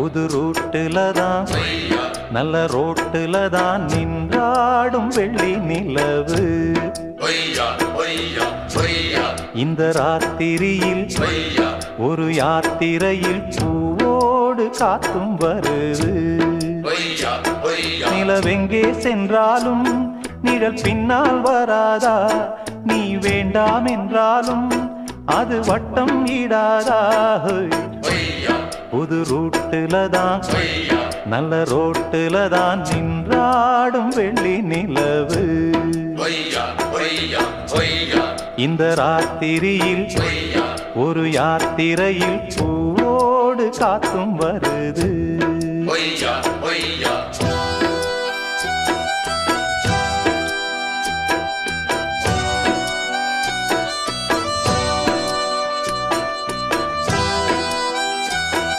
புது ரூட்டுல தான் நல்ல ரோட்டுல தான் நின்றாடும் வெள்ளி நிலவு. இந்த ராத்திரியில் ஒரு யாத்திரையில் பூவோடு காத்தும் வருது. நிலவெங்கே சென்றாலும் நிழல் பின்னால் வராதா? நீ வேண்டாம் என்றாலும் அது வட்டம் ஈடாதா? புது ரூட்டுல தான் நல்ல ரோட்டுல தான் நின்றாடும் வெள்ளி நிலவு. இந்த ராத்திரியில் ஒரு யாத்திரையில் பூவோடு காத்தும் வருது.